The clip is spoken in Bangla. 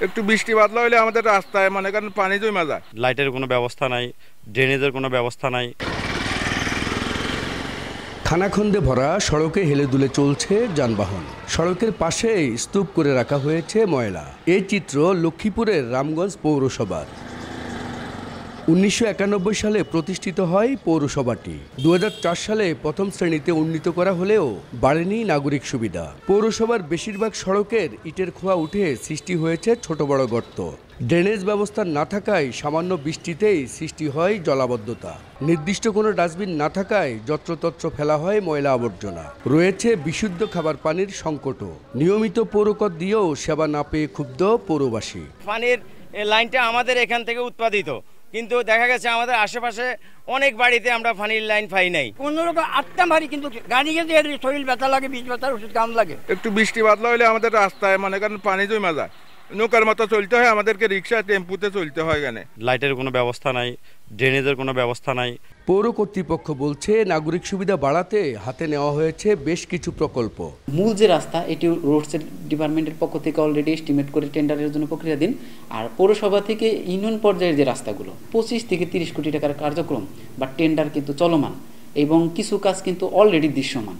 একটু বৃষ্টি বাদলা হইলে আমাদের রাস্তায় মনে করেন পানি জমে যায়। লাইটের কোনো ব্যবস্থা নাই, ড্রেনেজের কোনো ব্যবস্থা নাই। খানাখন্দে ভরা সড়কে হেলে দুলে চলছে যানবাহন। সড়কের পাশে স্তূপ করে রাখা হয়েছে ময়লা। এই চিত্র লক্ষ্মীপুরের রামগঞ্জ পৌরসভার। 1991 সালে প্রতিষ্ঠিত হয় পৌরসভাটি। 2004 সালে প্রথম শ্রেণীতে উন্নীত করা হলেও বাড়েনি নাগরিক সুবিধা। পৌরসভার বেশিরভাগ সড়কের ইটের খোয়া উঠে সৃষ্টি হয়েছে ছোট বড় গর্ত। ড্রেনেজ ব্যবস্থা না থাকায় সামান্য বৃষ্টিতেই সৃষ্টি হয় জলাবদ্ধতা। নির্দিষ্ট কোনো ডাস্টবিন না থাকায় যত্রতত্র ফেলা হয় ময়লা আবর্জনা। রয়েছে বিশুদ্ধ খাবার পানির সংকটও। নিয়মিত পৌরকর দিয়েও সেবা না পেয়ে ক্ষুব্ধ পৌরবাসী। পানির লাইনটা আমাদের এখান থেকে উৎপাদিত, কিন্তু দেখা গেছে আমাদের আশেপাশে অনেক বাড়িতে আমরা পানির লাইন পাই নাই। কোনোরকম আটটা মারি, কিন্তু গাড়ি গেছে শরীর ব্যথা লাগে, বীজ ব্যথার ওষুধ কাম লাগে। একটু বৃষ্টি বাদলা হইলে আমাদের রাস্তায় মনে করেন পানি জমে যায়। নৌকার মতো চলতে হয়, আমাদেরকে রিক্সা টেম্পুতে চলতে হয়। এখানে লাইটের কোনো ব্যবস্থা নাই, ড্রেনেজের কোনো ব্যবস্থা নাই। পৌর কর্তৃপক্ষ বলছে নাগরিক সুবিধা বাড়াতে হাতে নেওয়া হয়েছে বেশ কিছু প্রকল্প। মূল যে রাস্তা এটি রোডস ডিপার্টমেন্টের পক্ষ থেকে অলরেডি এস্টিমেট করে টেন্ডারের জন্য প্রক্রিয়াধীন। আর পৌরসভা থেকে ইউনিয়ন পর্যায়ের যে রাস্তাগুলো 25 থেকে 30 কোটি টাকার কার্যক্রম বা টেন্ডার কিন্তু চলমান, এবং কিছু কাজ কিন্তু অলরেডি দৃশ্যমান।